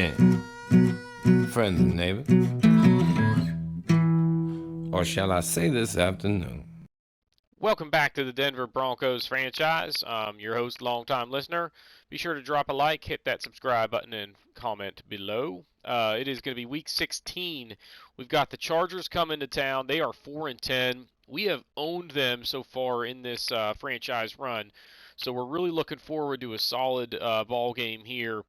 evening, friends and neighbors. Or shall I say this afternoon? Welcome back to the Denver Broncos franchise. Your host, longtime listener. Be sure to drop a like, hit that subscribe button, and comment below. It is going to be Week 16. We've got the Chargers coming to town. They are 4-10. We have owned them so far in this franchise run, so we're really looking forward to a solid ball game here.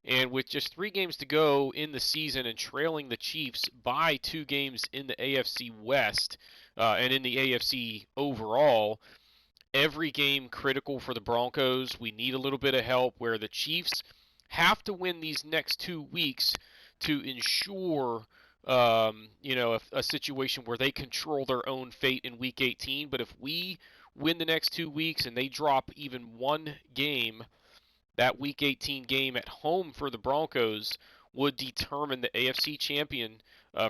And with just 3 games to go in the season and trailing the Chiefs by 2 games in the AFC West and in the AFC overall, every game critical for the Broncos. We need a little bit of help where the Chiefs have to win these next 2 weeks to ensure a situation where they control their own fate in Week 18. But if we win the next 2 weeks and they drop even one game, that Week 18 game at home for the Broncos would determine the AFC champion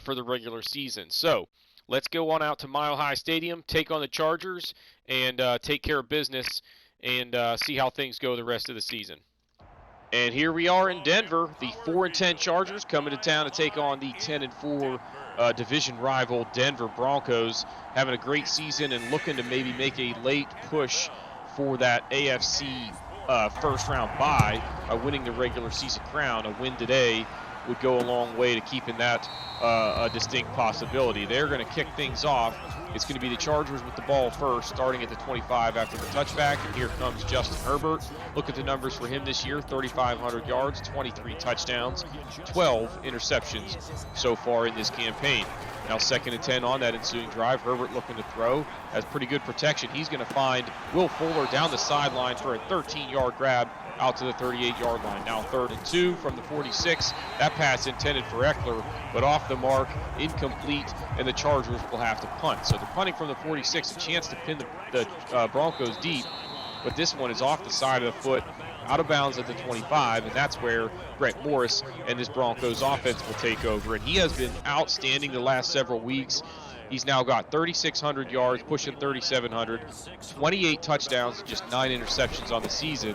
for the regular season. So let's go on out to Mile High Stadium, take on the Chargers, and take care of business and see how things go the rest of the season. And here we are in Denver, the 4-10 Chargers coming to town to take on the 10-4 division rival Denver Broncos, having a great season and looking to maybe make a late push for that AFC first round bye by winning the regular season crown. A win today would go a long way to keeping that a distinct possibility. They're going to kick things off. It's going to be the Chargers with the ball first, starting at the 25 after the touchback. And here comes Justin Herbert. Look at the numbers for him this year: 3,500 yards, 23 touchdowns, 12 interceptions so far in this campaign. Now 2nd and 10 on that ensuing drive. Herbert looking to throw, has pretty good protection. He's going to find Will Fuller down the sideline for a 13-yard grab out to the 38-yard line. Now 3rd and 2 from the 46. That pass intended for Eckler, but off the mark, incomplete, and the Chargers will have to punt. So they're punting from the 46, a chance to pin the Broncos deep, but this one is off the side of the foot, out of bounds at the 25, and that's where Brett Morris and his Broncos offense will take over. And he has been outstanding the last several weeks. He's now got 3,600 yards, pushing 3,700, 28 touchdowns, just 9 interceptions on the season.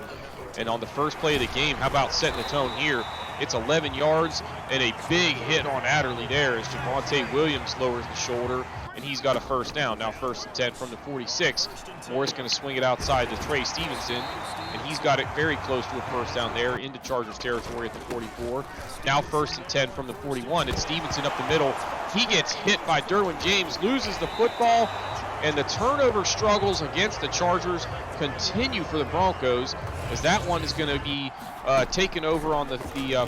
And on the first play of the game, how about setting the tone here? It's 11 yards and a big hit on Adderley there as Javonte Williams lowers the shoulder, and he's got a first down. Now 1st and 10 from the 46. Morris going to swing it outside to Trey Stevenson, and he's got it very close to a first down there into Chargers territory at the 44. Now 1st and 10 from the 41. It's Stevenson up the middle. He gets hit by Derwin James, loses the football, and the turnover struggles against the Chargers continue for the Broncos, as that one is going to be taken over on the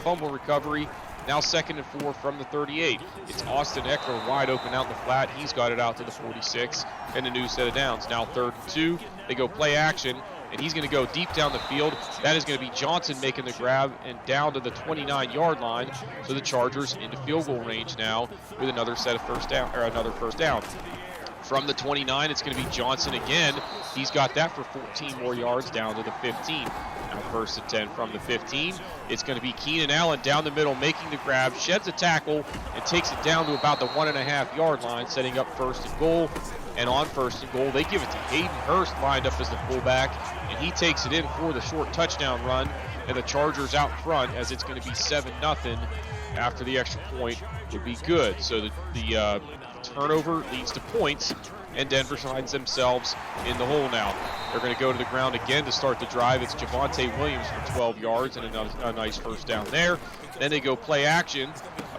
fumble recovery. Now 2nd and 4 from the 38. It's Austin Eckler wide open out in the flat. He's got it out to the 46 and a new set of downs. Now 3rd and 2. They go play action, and he's going to go deep down the field. That is going to be Johnson making the grab and down to the 29-yard line. So the Chargers into field goal range now with another set of first down. From the 29, it's going to be Johnson again. He's got that for 14 more yards down to the 15. Now 1st and 10 from the 15. It's going to be Keenan Allen down the middle making the grab, sheds a tackle, and takes it down to about the 1.5-yard line, setting up 1st and goal. And on 1st and goal, they give it to Hayden Hurst lined up as the fullback, and he takes it in for the short touchdown run. And the Chargers out front, as it's going to be 7-0 after the extra point would be good. So the turnover leads to points, and Denver finds themselves in the hole now. They're going to go to the ground again to start the drive. It's Javonte Williams for 12 yards and a nice first down there. Then they go play action.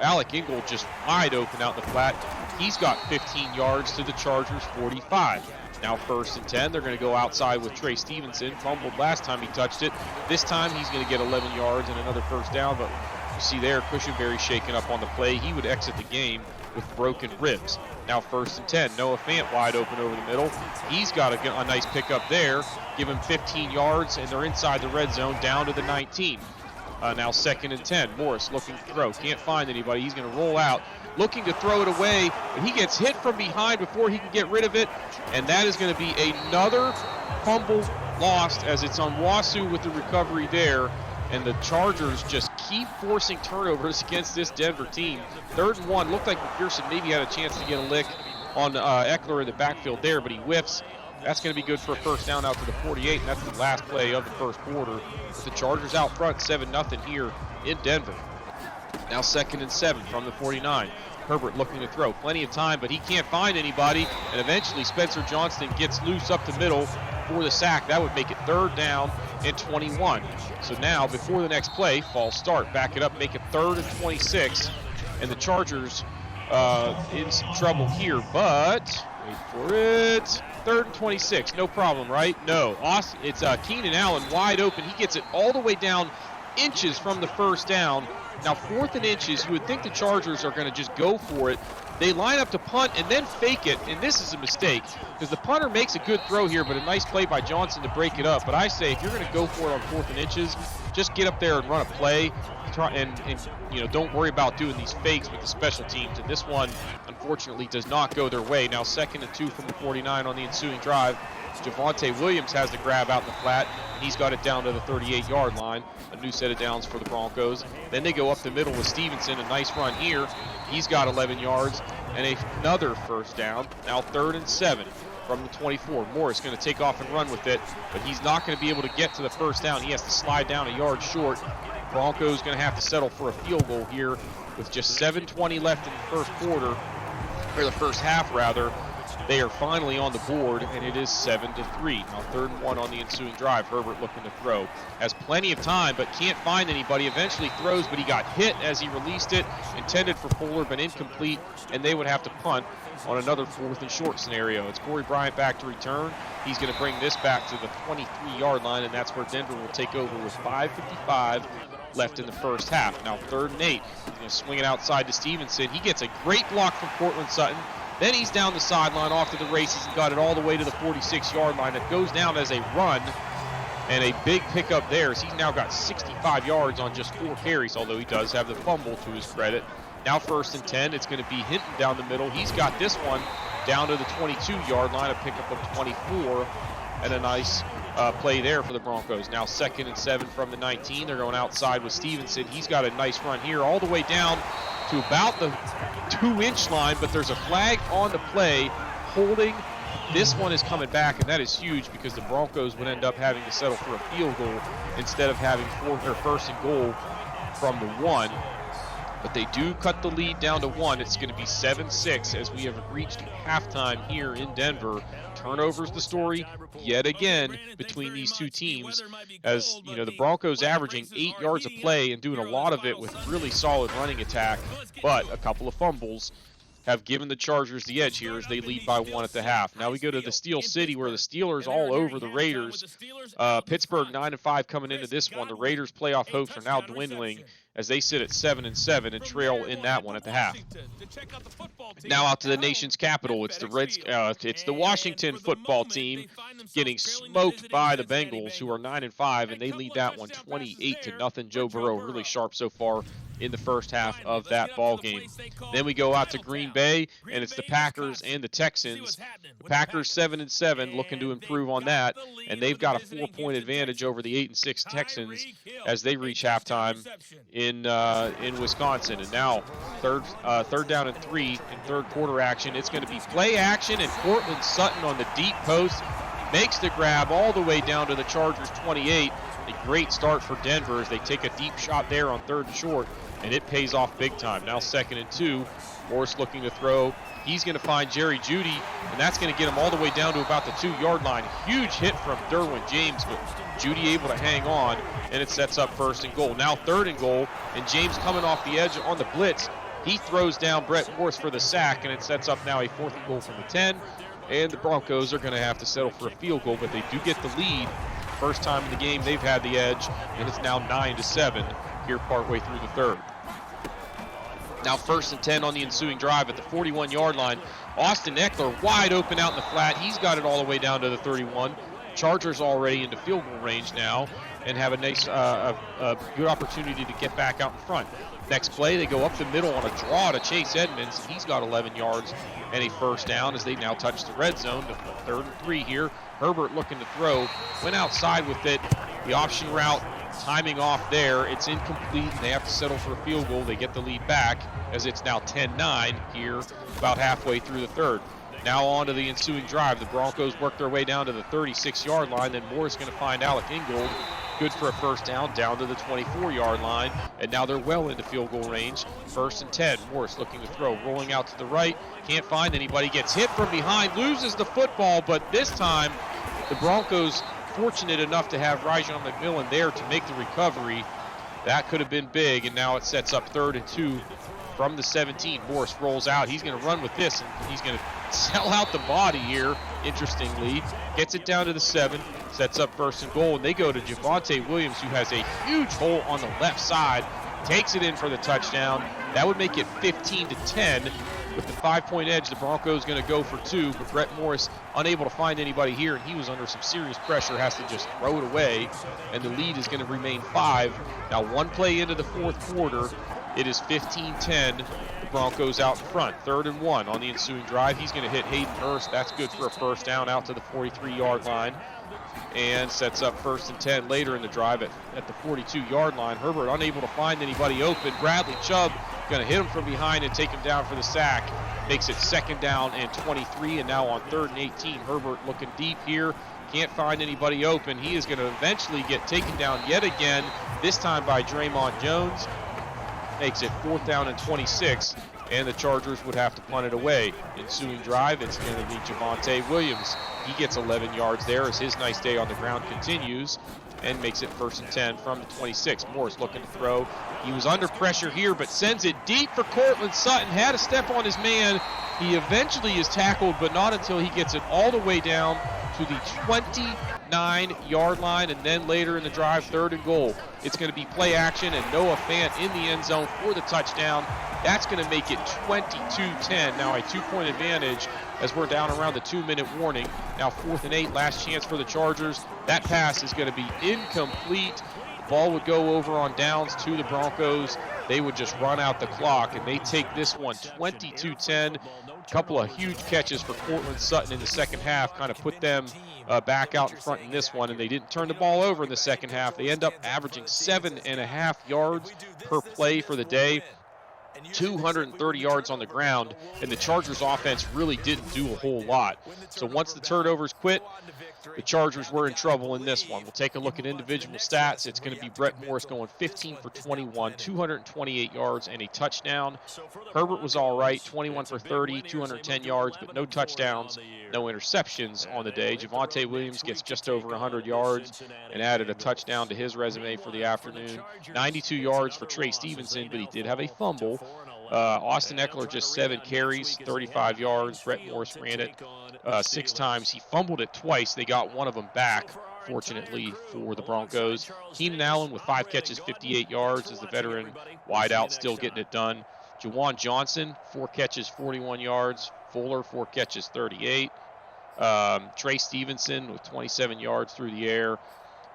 Alec Ingold just wide open out in the flat. He's got 15 yards to the Chargers' 45. Now 1st and 10. They're going to go outside with Trey Stevenson. Fumbled last time he touched it. This time he's going to get 11 yards and another first down, but you see there, Cushenberry shaken up on the play. He would exit the game with broken ribs. Now 1st and 10. Noah Fant wide open over the middle. He's got a nice pickup there. Give him 15 yards, and they're inside the red zone down to the 19. Now 2nd and 10. Morris looking to throw. Can't find anybody. He's going to roll out, looking to throw it away, but he gets hit from behind before he can get rid of it, and that is going to be another fumble lost, as it's on Wasu with the recovery there. And the Chargers just keep forcing turnovers against this Denver team. 3rd and 1. Looked like McPherson maybe had a chance to get a lick on Eckler in the backfield there, but he whiffs. That's going to be good for a first down out to the 48, and that's the last play of the first quarter. With the Chargers out front, 7-0 here in Denver. Now 2nd and 7 from the 49. Herbert looking to throw. Plenty of time, but he can't find anybody. And eventually Spencer Johnston gets loose up the middle for the sack. That would make it 3rd down and 21. So now, before the next play, false start. Back it up, make it 3rd and 26. And the Chargers in some trouble here, but wait for it. 3rd and 26, no problem, right? No, it's Keenan Allen wide open. He gets it all the way down inches from the first down. Now 4th and inches, you would think the Chargers are going to just go for it. They line up to punt and then fake it, and this is a mistake because the punter makes a good throw here, but a nice play by Johnson to break it up. But I say if you're going to go for it on 4th and inches, just get up there and run a play. And don't worry about doing these fakes with the special teams. And this one, unfortunately, does not go their way. Now 2nd and 2 from the 49 on the ensuing drive. Javonte Williams has the grab out in the flat, and he's got it down to the 38-yard line. A new set of downs for the Broncos. Then they go up the middle with Stevenson. A nice run here. He's got 11 yards and another 1st down. Now 3rd and 7 from the 24. Morris going to take off and run with it, but he's not going to be able to get to the 1st down. He has to slide down a yard short. Broncos going to have to settle for a field goal here with just 7:20 left in the first quarter, or the first half rather. They are finally on the board, and it is 7-3. Now 3rd and 1 on the ensuing drive. Herbert looking to throw. Has plenty of time, but can't find anybody. Eventually throws, but he got hit as he released it. Intended for Fuller, but incomplete, and they would have to punt on another 4th and short scenario. It's Corey Bryant back to return. He's going to bring this back to the 23-yard line, and that's where Denver will take over with 5:55 left in the first half. Now 3rd and 8. He's going to swing it outside to Stevenson. He gets a great block from Cortland Sutton. Then he's down the sideline off to the races and got it all the way to the 46-yard line. It goes down as a run, and a big pickup there. So he's now got 65 yards on just 4 carries, although he does have the fumble to his credit. Now 1st and 10. It's going to be Hinton down the middle. He's got this one down to the 22-yard line, a pickup of 24, and a nice play there for the Broncos. Now 2nd and 7 from the 19. They're going outside with Stevenson. He's got a nice run here all the way down to about the 2-inch line, but there's a flag on the play holding. This one is coming back, and that is huge because the Broncos would end up having to settle for a field goal instead of having 1st and goal from the 1. But they do cut the lead down to 1. It's going to be 7-6 as we have reached halftime here in Denver. Turnovers the story yet again between these two teams, as the Broncos averaging 8 yards a play and doing a lot of it with really solid running attack, but a couple of fumbles have given the Chargers the edge here as they lead by 1 at the half. Now we go to the Steel City where the Steelers all over the Raiders. Pittsburgh 9-5 coming into this one. The Raiders' playoff hopes are now dwindling as they sit at 7-7 and trail in that one at the half. Now out to the nation's capital. It's the Washington football team getting smoked by the Bengals, who are 9-5, and they lead that one 28-0. Joe Burrow really sharp so far in the first half of that ball game. Then we go out to Green Bay, and it's the Packers and the Texans. The Packers 7-7, looking to improve on that, and they've got a 4-point advantage over the 8-6 Texans as they reach halftime in Wisconsin. And now third down and 3 in third quarter action. It's going to be play action, and Cortland Sutton on the deep post makes the grab all the way down to the Chargers 28. A great start for Denver as they take a deep shot there on 3rd and short, and it pays off big time. Now 2nd and 2. Morris looking to throw. He's going to find Jerry Jeudy, and that's going to get him all the way down to about the 2-yard line. Huge hit from Derwin James, but Jeudy able to hang on, and it sets up 1st and goal. Now 3rd and goal, and James coming off the edge on the blitz. He throws down Brett Morris for the sack, and it sets up now a 4th and goal from the 10. And the Broncos are going to have to settle for a field goal, but they do get the lead. First time in the game they've had the edge, and it's now 9-7 here partway through the 3rd. Now 1st and 10 on the ensuing drive at the 41-yard line. Austin Eckler wide open out in the flat. He's got it all the way down to the 31. Chargers already into field goal range now and have a nice, good opportunity to get back out in front. Next play, they go up the middle on a draw to Chase Edmonds. He's got 11 yards and a 1st down as they now touch the red zone to 3rd and 3 here. Herbert looking to throw, went outside with it. The option route timing off there. It's incomplete. They have to settle for a field goal. They get the lead back as it's now 10-9 here about halfway through the 3rd. Now on to the ensuing drive. The Broncos work their way down to the 36-yard line. Then Moore's going to find Alec Ingold. good for a first down to the 24-yard line, and now they're well into field goal range. 1st and 10. Morris looking to throw, rolling out to the right, can't find anybody, gets hit from behind, loses the football, but this time the Broncos fortunate enough to have Rajon McMillan there to make the recovery. That could have been big, and now it sets up 3rd and 2 from the 17. Morris rolls out. He's going to run with this, and he's going to sell out the body here, interestingly. Gets it down to the 7, sets up 1st and goal, and they go to Javonte Williams, who has a huge hole on the left side, takes it in for the touchdown. That would make it 15-10. With the 5-point edge, the Broncos going to go for 2, but Brett Morris unable to find anybody here, and he was under some serious pressure, has to just throw it away, and the lead is going to remain 5. Now 1 play into the 4th quarter, it is 15-10. The Broncos out in front. 3rd and 1 on the ensuing drive. He's going to hit Hayden Hurst. That's good for a first down out to the 43-yard line, and sets up 1st and 10 later in the drive at the 42-yard line. Herbert unable to find anybody open. Bradley Chubb going to hit him from behind and take him down for the sack. Makes it 2nd down and 23, and now on 3rd and 18. Herbert looking deep here. Can't find anybody open. He is going to eventually get taken down yet again, this time by Draymond Jones. Makes it 4th down and 26, and the Chargers would have to punt it away. Ensuing drive, it's going to be Javonte Williams. He gets 11 yards there as his nice day on the ground continues, and makes it 1st and 10 from the 26. Morris looking to throw. He was under pressure here, but sends it deep for Cortland Sutton. Had a step on his man. He eventually is tackled, but not until he gets it all the way down to the 29-yard line, and then later in the drive, 3rd and goal. It's going to be play action, and Noah Fant in the end zone for the touchdown. That's going to make it 22-10. Now a 2-point advantage as we're down around the 2-minute warning. Now 4th and 8, last chance for the Chargers. That pass is going to be incomplete. The ball would go over on downs to the Broncos. They would just run out the clock, and they take this one 22-10. A couple of huge catches for Cortland Sutton in the second half kind of put them back out in front in this one, and they didn't turn the ball over in the second half. They end up averaging 7.5 yards per play for the day. 230 yards on the ground, and the Chargers offense really didn't do a whole lot. So once the turnovers quit, the Chargers were in trouble in this one. We'll take a look at individual stats. It's going to be Brett Morris going 15 for 21, 228 yards and a touchdown. Herbert was all right, 21 for 30, 210 yards, but no touchdowns, no interceptions on the day. Javonte Williams gets just over 100 yards and added a touchdown to his resume for the afternoon. 92 yards for Trey Stevenson, but he did have a fumble. Austin Eckler just 7 carries, 35 yards. Brett Morris ran it 6 times. He fumbled it twice. They got one of them back, fortunately, for the Broncos. Keenan Allen with 5 catches, 58 yards as the veteran wideout, still getting it done. Jawan Johnson, 4 catches, 41 yards. Fuller, 4 catches, 38. Trey Stevenson with 27 yards through the air.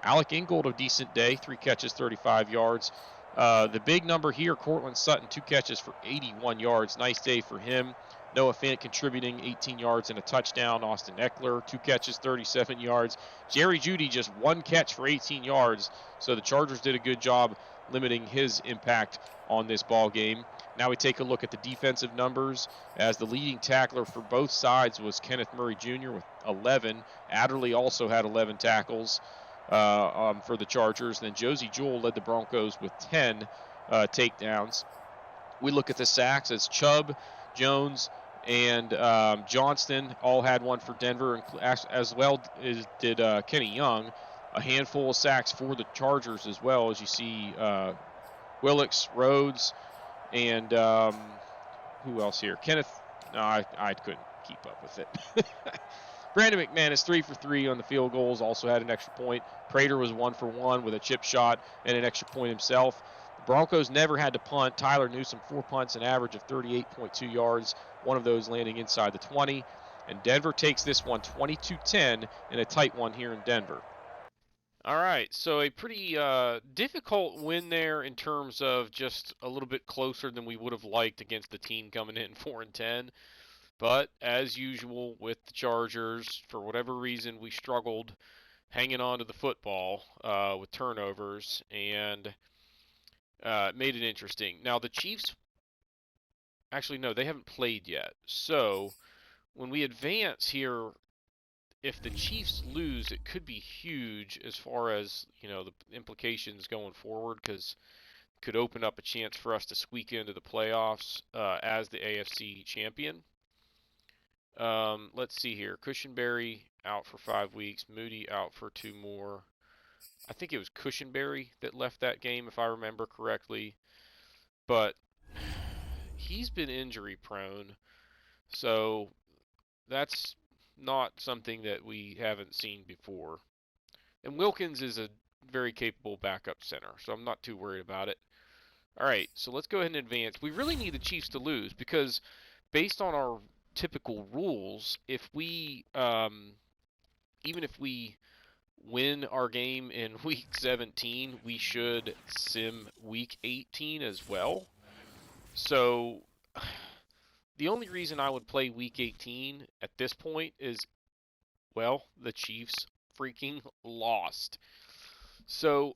Alec Ingold, a decent day, 3 catches, 35 yards. The big number here, Cortland Sutton, 2 catches for 81 yards. Nice day for him. Noah Fant contributing 18 yards and a touchdown. Austin Eckler, 2 catches, 37 yards. Jerry Jeudy, just 1 catch for 18 yards. So the Chargers did a good job limiting his impact on this ball game. Now we take a look at the defensive numbers, as the leading tackler for both sides was Kenneth Murray Jr. with 11. Adderley also had 11 tackles for the Chargers. Then Josie Jewell led the Broncos with 10 takedowns. We look at the sacks as Chubb, Jones, and Johnston all had one for Denver, as well as did Kenny Young. A handful of sacks for the Chargers as well, as you see Willix, Rhodes, and who else here? I couldn't keep up with it. Brandon McManus, 3 for 3 on the field goals, also had an extra point. Prater was 1 for 1 with a chip shot and an extra point himself. The Broncos never had to punt. Tyler Newsome, 4 punts, an average of 38.2 yards, one of those landing inside the 20. And Denver takes this one 22-10 in a tight one here in Denver. All right, so a pretty difficult win there in terms of just a little bit closer than we would have liked against the team coming in 4-10. But as usual with the Chargers, for whatever reason, we struggled hanging on to the football with turnovers, and made it interesting. Now the Chiefs, actually no, they haven't played yet. So when we advance here if the Chiefs lose, it could be huge as far as, the implications going forward, because it could open up a chance for us to squeak into the playoffs as the AFC champion. Let's see here. Cushenberry out for 5 weeks. Moody out for 2 more. I think it was Cushenberry that left that game, if I remember correctly. But he's been injury prone, so that's not something that we haven't seen before. And Wilkins is a very capable backup center, so I'm not too worried about it. All right, so let's go ahead and advance. We really need the Chiefs to lose because based on our typical rules, if we even if we win our game in week 17, we should sim week 18 as well. So the only reason I would play week 18 at this point is, well, the Chiefs freaking lost. So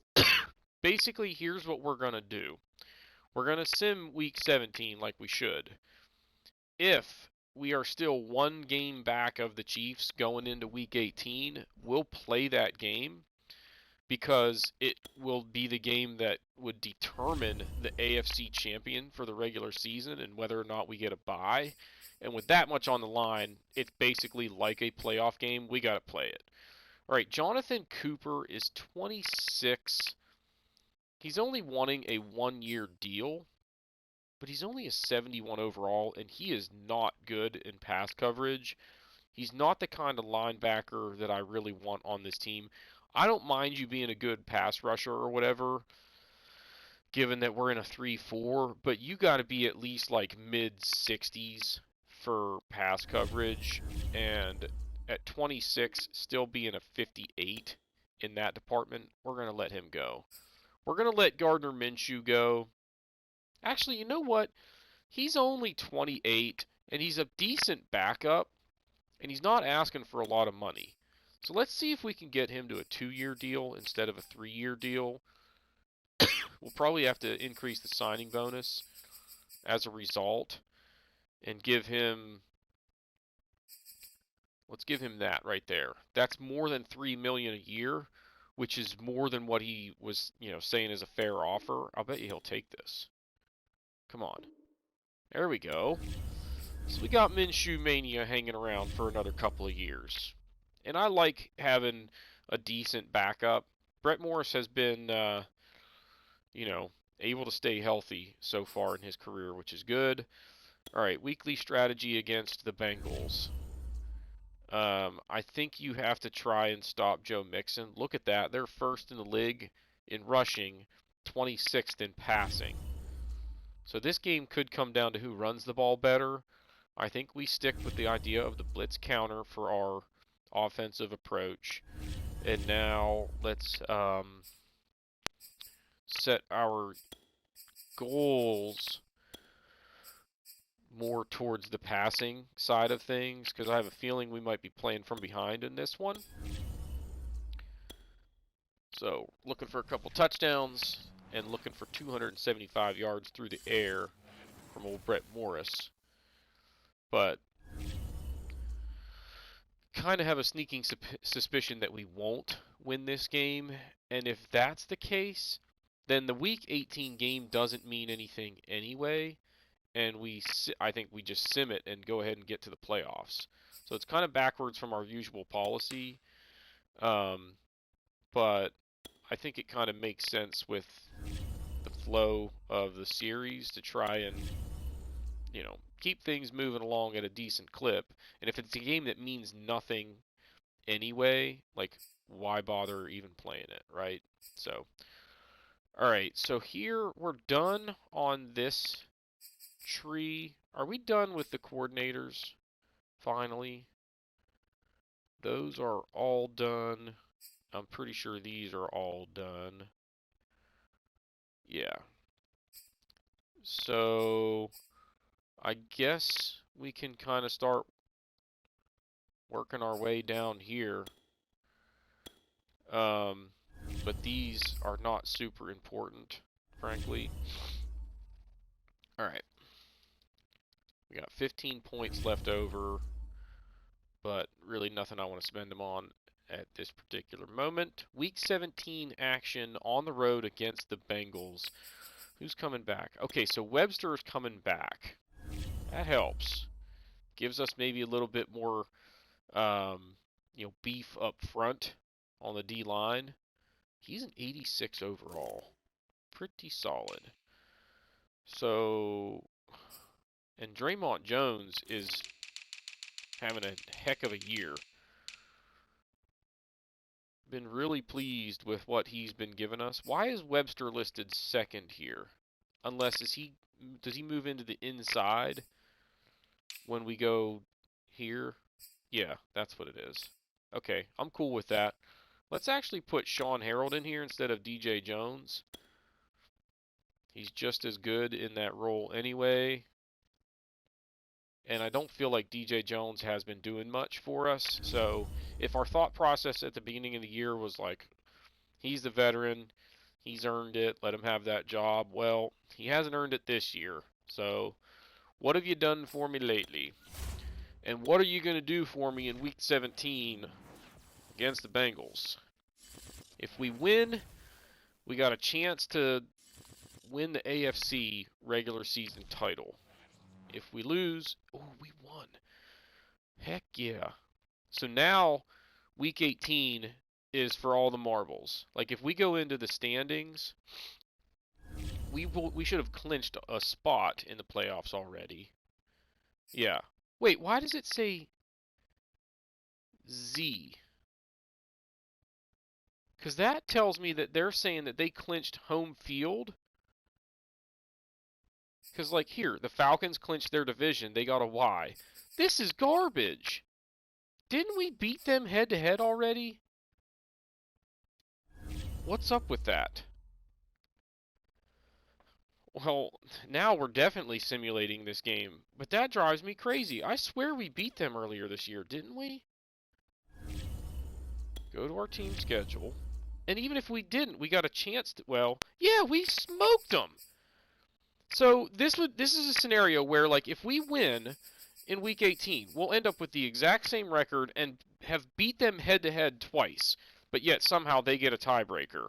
basically, here's what we're going to do. We're going to sim week 17 like we should. If we are still 1 game back of the Chiefs going into week 18, we'll play that game because it will be the game that would determine the AFC champion for the regular season and whether or not we get a bye. And with that much on the line, it's basically like a playoff game. We got to play it. All right, Jonathan Cooper is 26. He's only wanting a 1-year deal, but he's only a 71 overall, and he is not good in pass coverage. He's not the kind of linebacker that I really want on this team. I don't mind you being a good pass rusher or whatever, given that we're in a 3-4, but you got to be at least like mid-60s for pass coverage, and at 26, still being a 58 in that department, we're going to let him go. We're going to let Gardner Minshew go. Actually, you know what? He's only 28, and he's a decent backup, and he's not asking for a lot of money. So let's see if we can get him to a 2-year deal instead of a 3-year deal. We'll probably have to increase the signing bonus as a result and give him, let's give him that right there. That's more than $3 million a year, which is more than what he was, saying is a fair offer. I'll bet you he'll take this. Come on. There we go. So we got Minshew Mania hanging around for another couple of years. And I like having a decent backup. Brett Morris has been, able to stay healthy so far in his career, which is good. All right, weekly strategy against the Bengals. I think you have to try and stop Joe Mixon. Look at that. They're first in the league in rushing, 26th in passing. So this game could come down to who runs the ball better. I think we stick with the idea of the blitz counter for our offensive approach. And now let's set our goals more towards the passing side of things, because I have a feeling we might be playing from behind in this one. So looking for a couple touchdowns and looking for 275 yards through the air from old Brett Morris. But kind of have a sneaking suspicion that we won't win this game. And if that's the case, then the Week 18 game doesn't mean anything anyway. And I think we just sim it and go ahead and get to the playoffs. So it's kind of backwards from our usual policy. But I think it kind of makes sense with the flow of the series to try and, keep things moving along at a decent clip. And if it's a game that means nothing anyway, like, why bother even playing it, right? So, all right, so here we're done on this tree. Are we done with the coordinators finally? Those are all done. I'm pretty sure these are all done. Yeah. So I guess we can kind of start working our way down here. But these are not super important, frankly. All right. We got 15 points left over, but really nothing I want to spend them on at this particular moment. Week 17 action on the road against the Bengals. Who's coming back? Okay, so Webster is coming back. That helps. Gives us maybe a little bit more, beef up front on the D line. He's an 86 overall. Pretty solid. So, and Draymond Jones is having a heck of a year. Been really pleased with what he's been giving us. Why is Webster listed second here? Unless does he move into the inside when we go here? Yeah, that's what it is. Okay, I'm cool with that. Let's actually put Sean Harold in here instead of DJ Jones. He's just as good in that role anyway. And I don't feel like DJ Jones has been doing much for us. So if our thought process at the beginning of the year was like, he's the veteran, he's earned it, let him have that job. Well, he hasn't earned it this year. So what have you done for me lately? And what are you going to do for me in Week 17 against the Bengals? If we win, we got a chance to win the AFC regular season title. If we lose, oh, we won. Heck yeah. So now, Week 18 is for all the marbles. Like, if we go into the standings, we should have clinched a spot in the playoffs already. Yeah. Wait, why does it say Z? Because that tells me that they're saying that they clinched home field. Because, like, here, the Falcons clinched their division. They got a Y. This is garbage. Didn't we beat them head-to-head already? What's up with that? Well, now we're definitely simulating this game. But that drives me crazy. I swear we beat them earlier this year, didn't we? Go to our team schedule. And even if we didn't, we got a chance to... Well, yeah, we smoked them. So this is a scenario where, like, if we win in Week 18, we'll end up with the exact same record and have beat them head-to-head twice, but yet somehow they get a tiebreaker.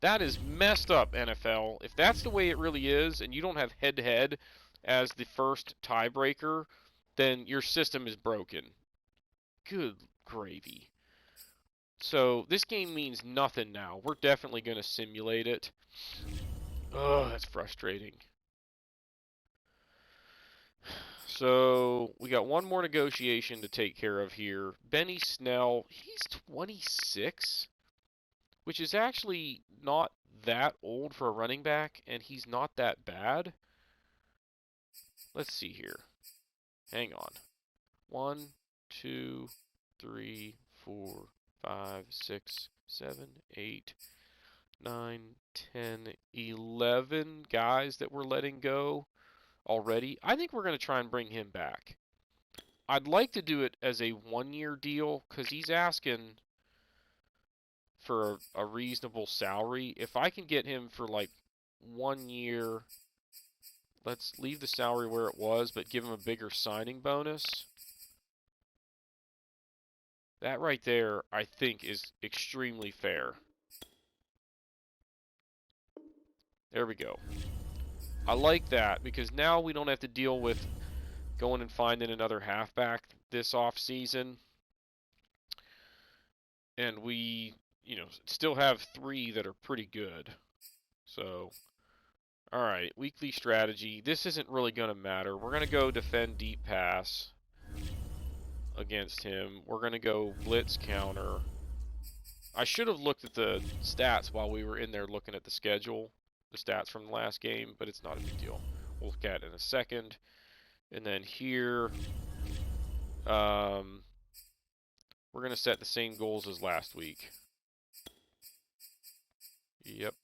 That is messed up, NFL. If that's the way it really is, and you don't have head-to-head as the first tiebreaker, then your system is broken. Good gravy. So this game means nothing now. We're definitely going to simulate it. Oh, that's frustrating. So we got one more negotiation to take care of here. Benny Snell, he's 26, which is actually not that old for a running back, and he's not that bad. Let's see here. Hang on. 1, 2, 3, 4, 5, 6, 7, 8, 9, 10, 11 guys that we're letting go already. I think we're going to try and bring him back. I'd like to do it as a one-year deal because he's asking for a reasonable salary. If I can get him for like 1 year, let's leave the salary where it was, but give him a bigger signing bonus. That right there, I think, is extremely fair. There we go. I like that because now we don't have to deal with going and finding another halfback this offseason. And we, still have 3 that are pretty good. So, all right, weekly strategy. This isn't really going to matter. We're going to go defend deep pass against him. We're going to go blitz counter. I should have looked at the stats while we were in there looking at the schedule, the stats from the last game, but it's not a big deal. We'll look at it in a second. And then here, we're going to set the same goals as last week. Yep.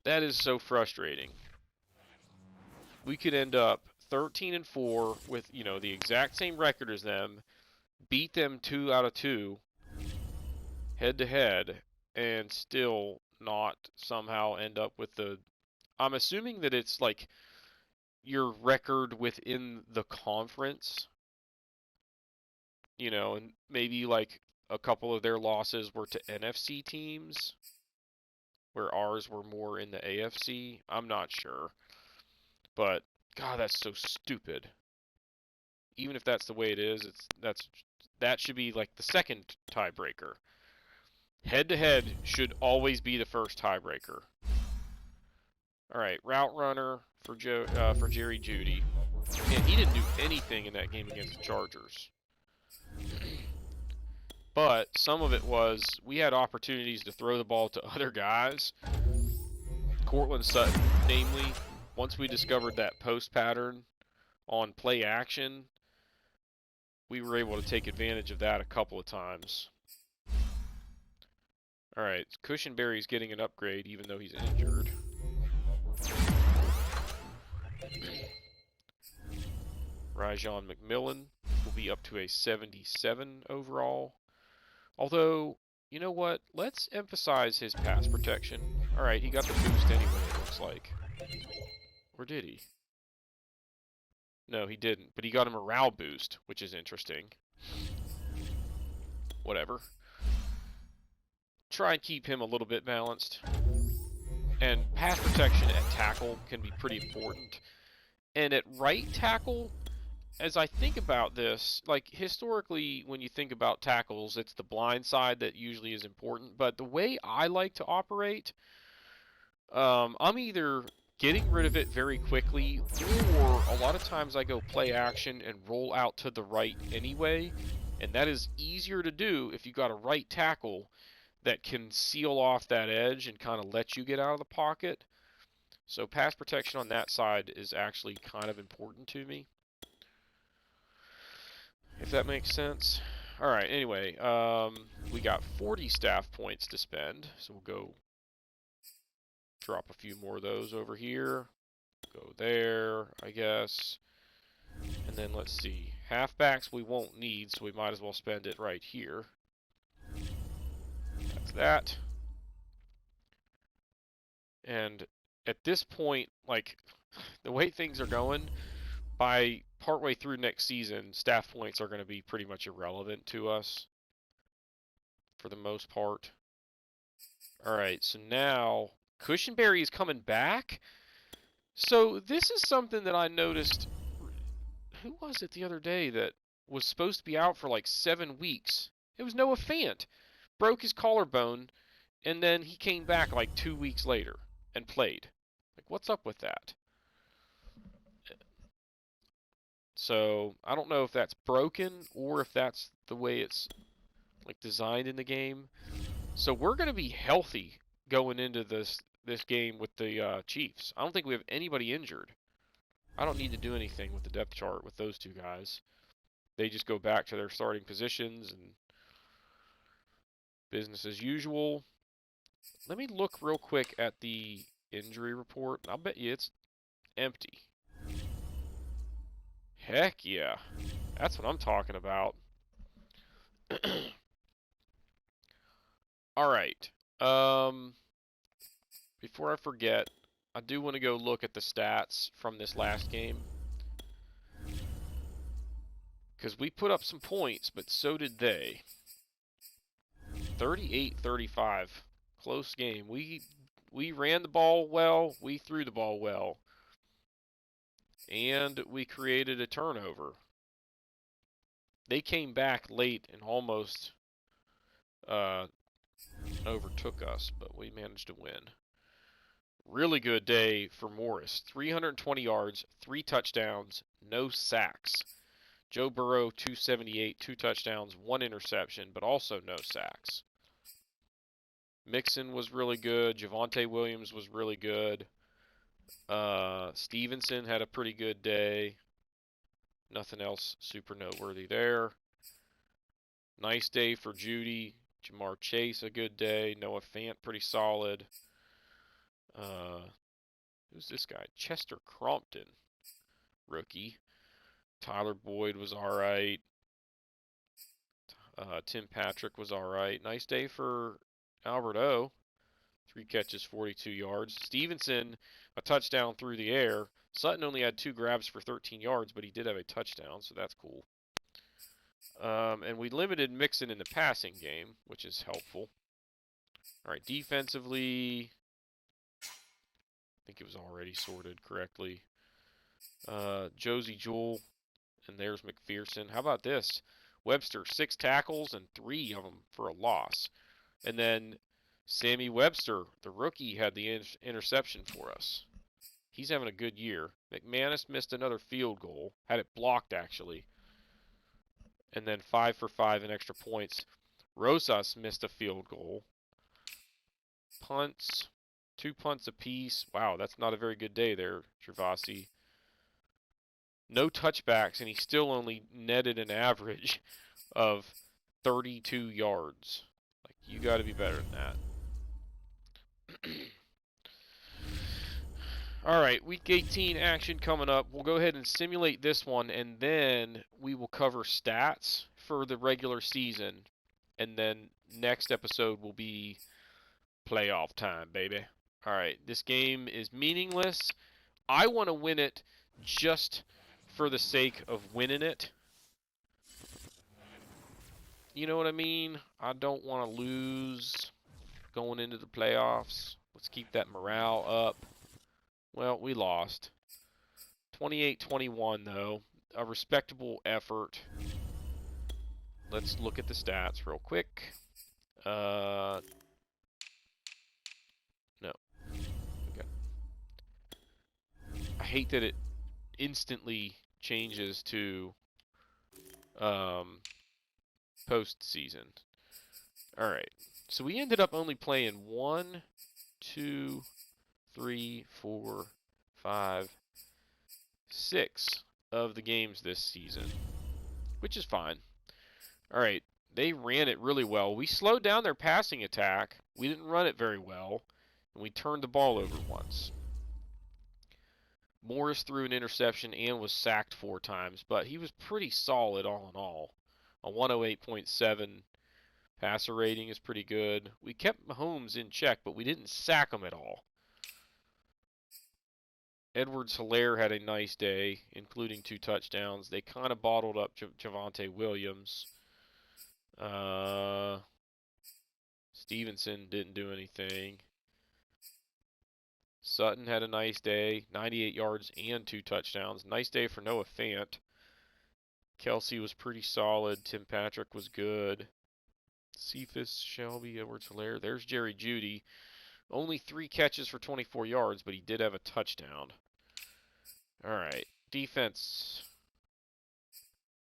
That is so frustrating. We could end up 13-4 with, the exact same record as them, beat them 2 out of 2 head-to-head, and still not somehow end up with the... I'm assuming that it's like your record within the conference, and maybe like a couple of their losses were to NFC teams, where ours were more in the AFC. I'm not sure. But God, that's so stupid. Even if that's the way it is, that should be like the second tiebreaker. Head to head should always be the first tiebreaker. All right, route runner for Jerry Jeudy. Man, he didn't do anything in that game against the Chargers. But some of it was we had opportunities to throw the ball to other guys. Cortland Sutton, namely, once we discovered that post pattern on play action, we were able to take advantage of that a couple of times. All right, Cushenberry's getting an upgrade even though he's injured. Rajon McMillan will be up to a 77 overall. Although, you know what? Let's emphasize his pass protection. All right, he got the boost anyway, it looks like. Or did he? No, he didn't, but he got a morale boost, which is interesting. Whatever. Try and keep him a little bit balanced. And pass protection at tackle can be pretty important. And at right tackle, as I think about this, like historically when you think about tackles, it's the blind side that usually is important. But the way I like to operate, I'm either getting rid of it very quickly, or a lot of times I go play action and roll out to the right anyway, and that is easier to do if you got a right tackle that can seal off that edge and kind of let you get out of the pocket. So pass protection on that side is actually kind of important to me, if that makes sense. All right, anyway, we got 40 staff points to spend, so we'll go drop a few more of those over here. Go there, I guess. And then let's see. Halfbacks we won't need, so we might as well spend it right here. That's that. And at this point, like, the way things are going, by partway through next season, staff points are going to be pretty much irrelevant to us for the most part. All right, so now Cushenberry is coming back. So this is something that I noticed. Who was it the other day that was supposed to be out for like 7 weeks? It was Noah Fant. Broke his collarbone, and then he came back like 2 weeks later and played. Like, what's up with that? So I don't know if that's broken or if that's the way it's like designed in the game. So we're going to be healthy going into this game with the Chiefs. I don't think we have anybody injured. I don't need to do anything with the depth chart with those two guys. They just go back to their starting positions and business as usual. Let me look real quick at the injury report. I'll bet you it's empty. Heck yeah. That's what I'm talking about. All right. Before I forget, I do want to go look at the stats from this last game. Because we put up some points, but so did they. 38-35. Close game. We ran the ball well. We threw the ball well. And we created a turnover. They came back late and almost overtook us, but we managed to win. Really good day for Morris. 320 yards, 3 touchdowns, no sacks. Joe Burrow, 278, 2 touchdowns, 1 interception, but also no sacks. Mixon was really good. Javonte Williams was really good. Stevenson had a pretty good day. Nothing else super noteworthy there. Nice day for Jeudy. Jamar Chase, a good day. Noah Fant, pretty solid. Who's this guy? Chester Crompton, rookie. Tyler Boyd was all right. Tim Patrick was all right. Nice day for Albert O. 3 catches, 42 yards. Stevenson, a touchdown through the air. Sutton only had 2 grabs for 13 yards, but he did have a touchdown, so that's cool. And we limited Mixon in the passing game, which is helpful. All right, defensively, I think it was already sorted correctly. Josie Jewell, and there's McPherson. How about this? Webster, 6 tackles and 3 of them for a loss. And then Sammy Webster, the rookie, had the interception for us. He's having a good year. McManus missed another field goal. Had it blocked, actually. And then 5 for 5 in extra points. Rosas missed a field goal. Punts, 2 punts apiece. Wow, that's not a very good day there, Gervasi. No touchbacks, and he still only netted an average of 32 yards. Like, you got to be better than that. All right, Week 18 action coming up. We'll go ahead and simulate this one, and then we will cover stats for the regular season. And then next episode will be playoff time, baby. All right, this game is meaningless. I want to win it just for the sake of winning it. You know what I mean? I don't want to lose going into the playoffs. Let's keep that morale up. Well, we lost. 28-21, though. A respectable effort. Let's look at the stats real quick. No. Okay. I hate that it instantly changes to postseason. All right. So we ended up only playing 1, 2, 3, 4, 5, 6 of the games this season, which is fine. All right. They ran it really well. We slowed down their passing attack. We didn't run it very well, and we turned the ball over once. Morris threw an interception and was sacked 4 times, but he was pretty solid all in all. A 108.7 passer rating is pretty good. We kept Mahomes in check, but we didn't sack him at all. Edwards-Helaire had a nice day, including 2 touchdowns. They kind of bottled up Javonte Williams. Stevenson didn't do anything. Sutton had a nice day, 98 yards and 2 touchdowns. Nice day for Noah Fant. Kelsey was pretty solid. Tim Patrick was good. Cephas, Shelby, Edwards-Helaire. There's Jerry Jeudy. Only 3 catches for 24 yards, but he did have a touchdown. All right, defense.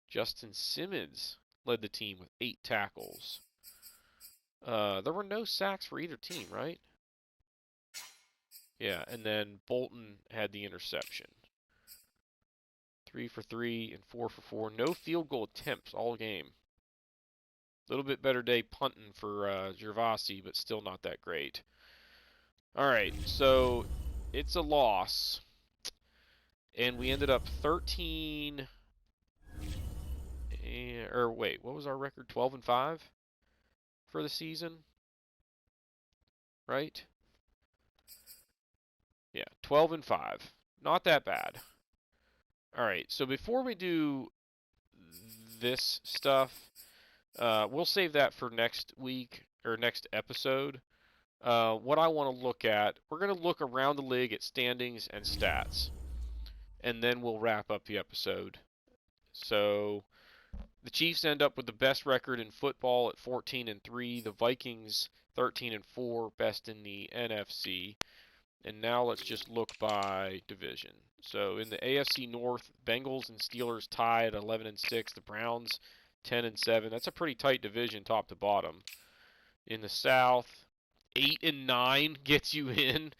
Justin Simmons led the team with 8 tackles. There were no sacks for either team, right? Yeah, and then Bolton had the interception. 3 for 3 and 4 for 4. No field goal attempts all game. A little bit better day punting for Gervasi, but still not that great. All right, so it's a loss. And we ended up 13... or wait, what was our record? 12-5 for the season? Right? Yeah, 12-5. Not that bad. All right, so before we do this stuff, we'll save that for next week or next episode. What I want to look at, we're going to look around the league at standings and stats, and then we'll wrap up the episode. So the Chiefs end up with the best record in football at 14-3. The Vikings 13-4, best in the NFC. And now let's just look by division. So in the AFC North, Bengals and Steelers tied at 11-6. The Browns 10-7. That's a pretty tight division, top to bottom. In the South, 8-9 gets you in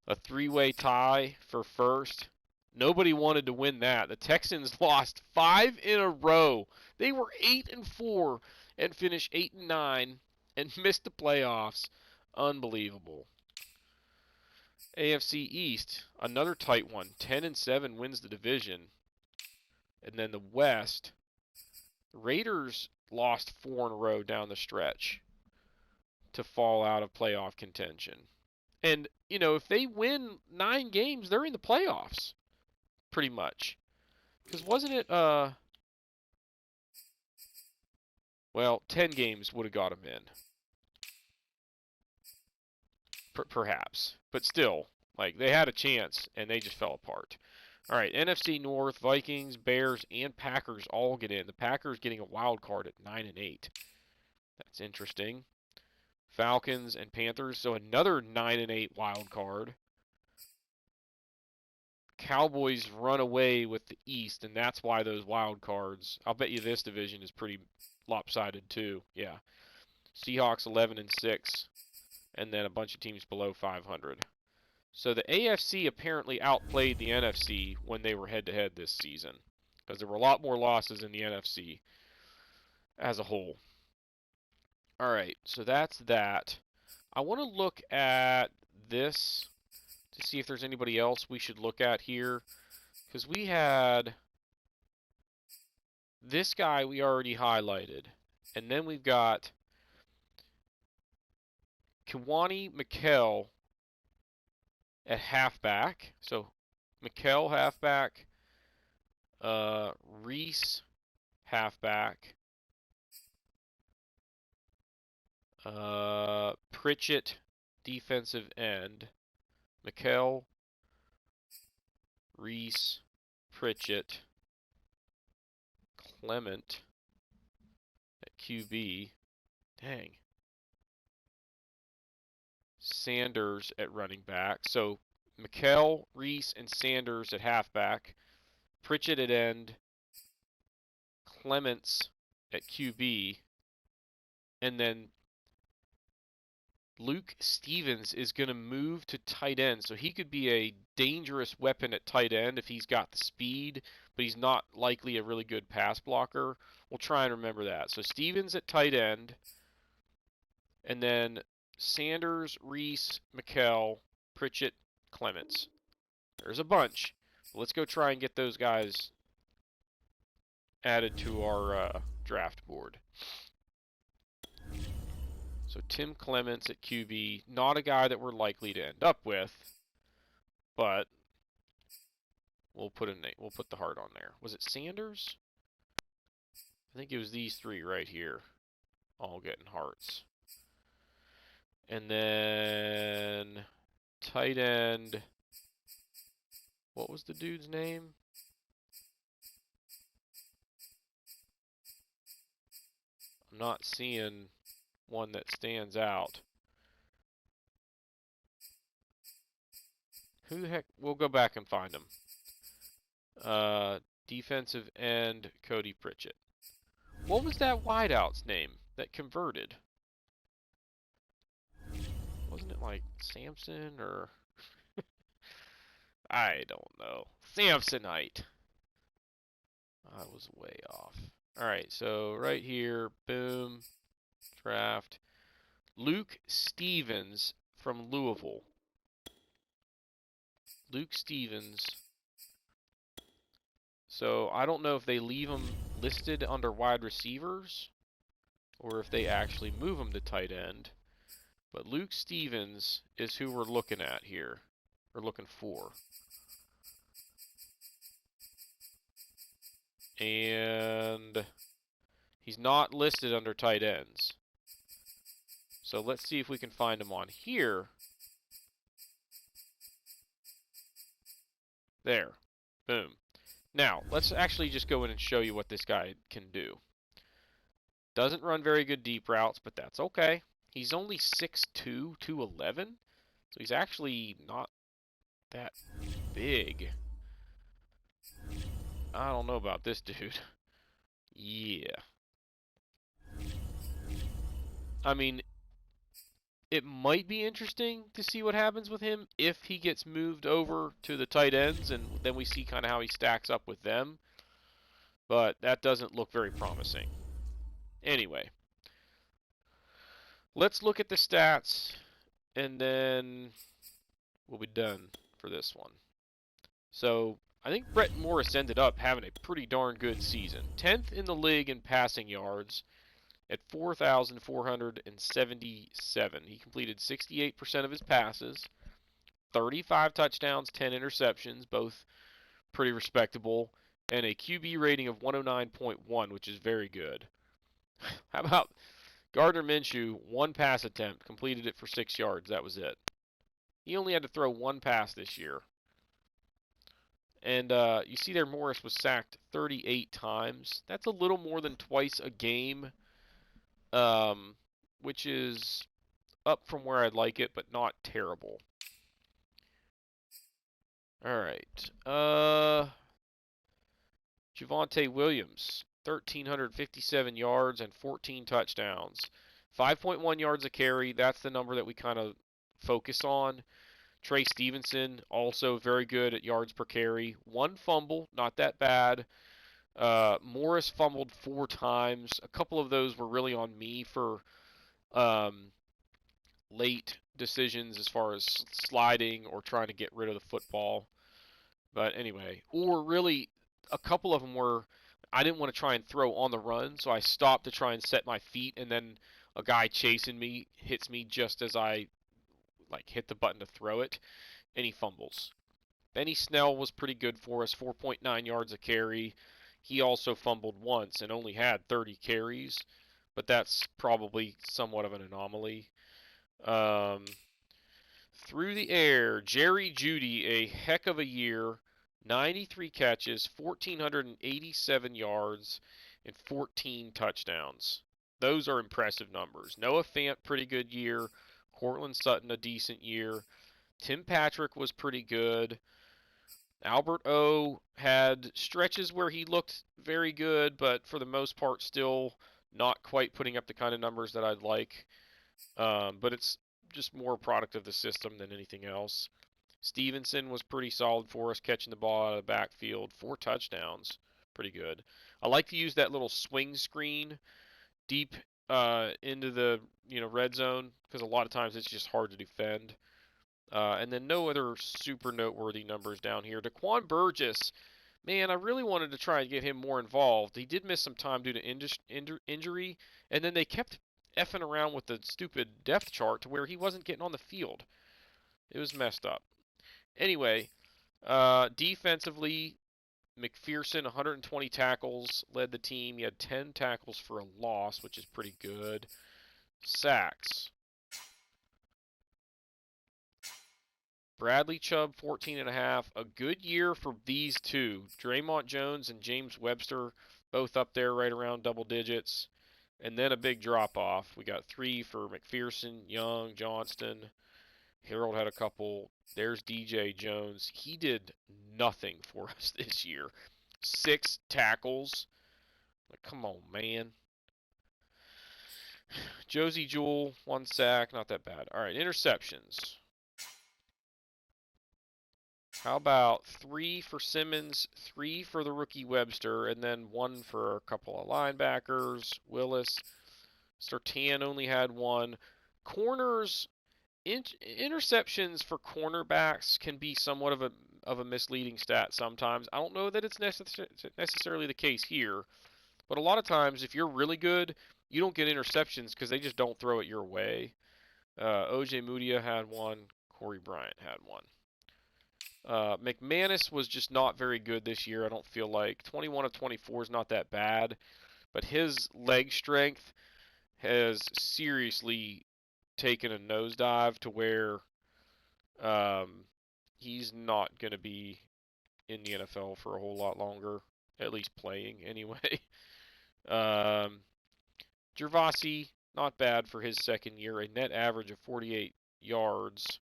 a 3-way tie for first. Nobody wanted to win that. The Texans lost 5 in a row. They were 8-4 and finished 8-9 and missed the playoffs. Unbelievable. AFC East, another tight one. 10-7 wins the division. And then the West, the Raiders lost 4 in a row down the stretch to fall out of playoff contention. And, you know, if they win 9 games, they're in the playoffs, pretty much. Because wasn't it, well, 10 games would have got them in. Perhaps. But still, like, they had a chance, and they just fell apart. All right, NFC North, Vikings, Bears, and Packers all get in. The Packers getting a wild card at 9-8. That's interesting. Falcons and Panthers, so another 9-8 wild card. Cowboys run away with the East, and that's why those wild cards. I'll bet you this division is pretty lopsided too. Yeah. Seahawks 11-6, and then a bunch of teams below 500. So the AFC apparently outplayed the NFC when they were head-to-head this season, because there were a lot more losses in the NFC as a whole. All right, so that's that. I want to look at this to see if there's anybody else we should look at here, because we had this guy we already highlighted, and then we've got Kiwani McKell at halfback. So McKell halfback, Reese halfback, Pritchett defensive end, McKell, Reese, Pritchett, Clement at QB. Dang. Sanders at running back. So McKell, Reese, and Sanders at halfback. Pritchett at end. Clements at QB. And then Luke Stevens is going to move to tight end. So he could be a dangerous weapon at tight end if he's got the speed, but he's not likely a really good pass blocker. We'll try and remember that. So Stevens at tight end. And then Sanders, Reese, McKell, Pritchett, Clements. There's a bunch. Let's go try and get those guys added to our draft board. So Tim Clements at QB, not a guy that we're likely to end up with, but we'll put the heart on there. Was it Sanders? I think it was these three right here, all getting hearts. And then tight end, what was the dude's name? I'm not seeing one that stands out. Who the heck? We'll go back and find him. Defensive end, Cody Pritchett. What was that wideout's name that converted? Wasn't it like Samson or... I don't know. Samsonite. I was way off. Alright, so right here, boom, draft. Luke Stevens from Louisville. Luke Stevens. So I don't know if they leave him listed under wide receivers or if they actually move him to tight end. But Luke Stevens is who we're looking at here, or looking for. And he's not listed under tight ends. So let's see if we can find him on here. There. Boom. Now, let's actually just go in and show you what this guy can do. Doesn't run very good deep routes, but that's okay. He's only 6'2", 211, so he's actually not that big. I don't know about this dude. Yeah. I mean, it might be interesting to see what happens with him if he gets moved over to the tight ends, and then we see kind of how he stacks up with them. But that doesn't look very promising. Anyway, let's look at the stats, and then we'll be done for this one. So I think Brett Morris ended up having a pretty darn good season. 10th in the league in passing yards, at 4,477. He completed 68% of his passes, 35 touchdowns, 10 interceptions, both pretty respectable, and a QB rating of 109.1, which is very good. How about Gardner Minshew? One pass attempt, completed it for 6 yards. That was it. He only had to throw one pass this year. And you see there Morris was sacked 38 times. That's a little more than twice a game, which is up from where I'd like it, but not terrible. All right. Javonte Williams, 1,357 yards and 14 touchdowns. 5.1 yards a carry. That's the number that we kind of focus on. Trey Stevenson, also very good at yards per carry. One fumble, not that bad. Morris fumbled 4 times. A couple of those were really on me for late decisions as far as sliding or trying to get rid of the football. But anyway, or really a couple of them were I didn't want to try and throw on the run, so I stopped to try and set my feet, and then a guy chasing me hits me just as I hit the button to throw it, and he fumbles. Benny Snell was pretty good for us, 4.9 yards a carry. He also fumbled once and only had 30 carries, but that's probably somewhat of an anomaly. Through the air, Jerry Jeudy, a heck of a year, 93 catches, 1,487 yards, and 14 touchdowns. Those are impressive numbers. Noah Fant, pretty good year. Cortland Sutton, a decent year. Tim Patrick was pretty good. Albert O had stretches where he looked very good, but for the most part still not quite putting up the kind of numbers that I'd like. But it's just more a product of the system than anything else. Stevenson was pretty solid for us, catching the ball out of the backfield. 4 touchdowns. Pretty good. I like to use that little swing screen deep into the red zone because a lot of times it's just hard to defend. And then no other super noteworthy numbers down here. Daquan Burgess, man, I really wanted to try and get him more involved. He did miss some time due to injury, and then they kept effing around with the stupid depth chart to where he wasn't getting on the field. It was messed up. Anyway, defensively, McPherson, 120 tackles, led the team. He had 10 tackles for a loss, which is pretty good. Sacks. Bradley Chubb, 14.5. A good year for these two. Draymond Jones and James Webster, both up there right around double digits. And then a big drop-off. We got 3 for McPherson, Young, Johnston. Harold had a couple. There's DJ Jones. He did nothing for us this year. 6 tackles. Come on, man. Josie Jewell, 1 sack. Not that bad. All right, interceptions. How about 3 for Simmons, 3 for the rookie Webster, and then 1 for a couple of linebackers. Willis. Surtain only had 1. Corners, interceptions for cornerbacks can be somewhat of a misleading stat sometimes. I don't know that it's necessarily the case here, but a lot of times if you're really good, you don't get interceptions because they just don't throw it your way. O.J. Mudia had 1. Corey Bryant had 1. McManus was just not very good this year, I don't feel like. 21 of 24 is not that bad, but his leg strength has seriously taken a nosedive to where he's not going to be in the NFL for a whole lot longer, at least playing anyway. Gervasi, not bad for his second year, a net average of 48 yards.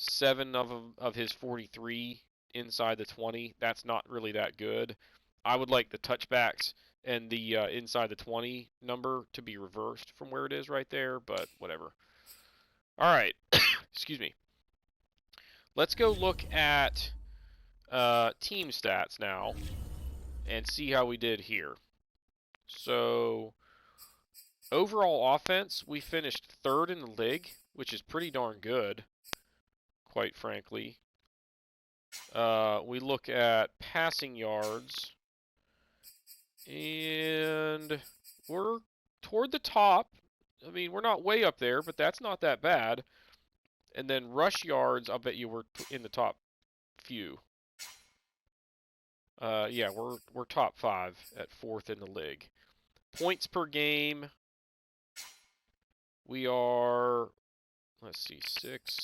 7 of his 43 inside the 20. That's not really that good. I would like the touchbacks and the inside the 20 number to be reversed from where it is right there, but whatever. All right. Excuse me. Let's go look at team stats now and see how we did here. So, overall offense, we finished 3rd in the league, which is pretty darn good, quite frankly. We look at passing yards, and we're toward the top. I mean, we're not way up there, but that's not that bad. And then rush yards, I'll bet you we're in the top few. Yeah, we're top 5 at 4th in the league. Points per game, we are, let's see, 6.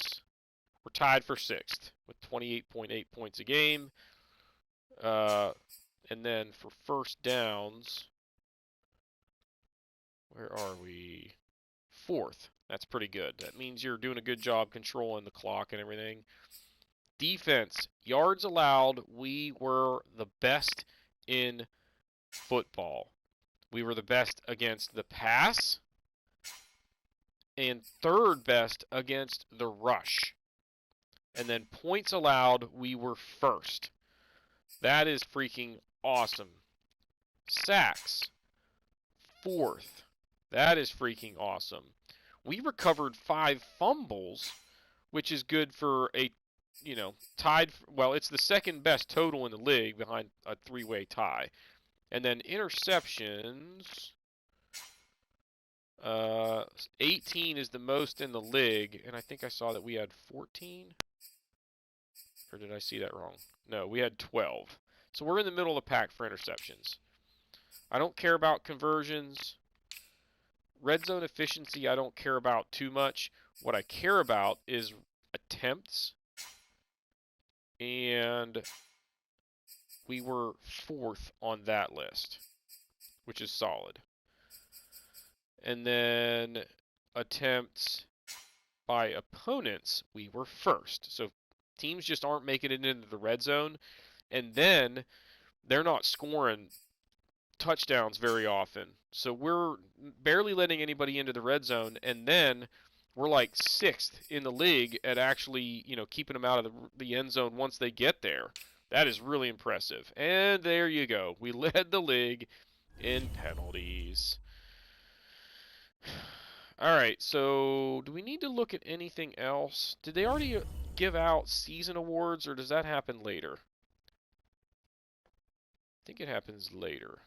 We're tied for 6th with 28.8 points a game. And then for first downs, where are we? 4th. That's pretty good. That means you're doing a good job controlling the clock and everything. Defense, yards allowed, we were the best in football. We were the best against the pass and 3rd best against the rush. And then points allowed, we were 1st. That is freaking awesome. Sacks, 4th. That is freaking awesome. We recovered 5 fumbles, which is good for a, tied. Well, it's the 2nd best total in the league behind a 3-way tie. And then interceptions, 18 is the most in the league. And I think I saw that we had 14. Or did I see that wrong? No, we had 12. So we're in the middle of the pack for interceptions. I don't care about conversions. Red zone efficiency, I don't care about too much. What I care about is attempts. And we were 4th on that list, which is solid. And then attempts by opponents, we were 1st. So teams just aren't making it into the red zone. And then they're not scoring touchdowns very often. So we're barely letting anybody into the red zone, and then we're like 6th in the league at actually, keeping them out of the end zone once they get there. That is really impressive. And there you go. We led the league in penalties. All right, so do we need to look at anything else? Did they already give out season awards, or does that happen later? I think it happens later.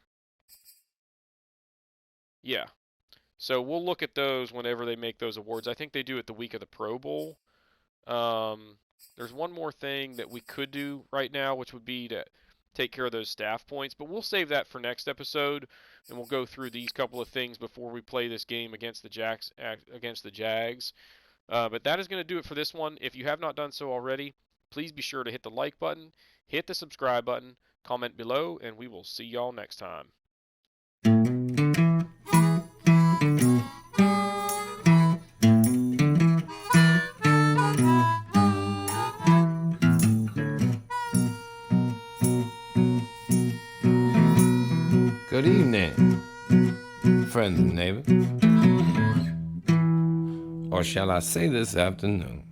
Yeah. So we'll look at those whenever they make those awards. I think they do it the week of the Pro Bowl. There's one more thing that we could do right now, which would be to take care of those staff points. But we'll save that for next episode, and we'll go through these couple of things before we play this game against the Jags. But that is going to do it for this one. If you have not done so already, please be sure to hit the like button, hit the subscribe button, comment below, and we will see y'all next time. Good evening, friends and neighbors. Or shall I say this afternoon?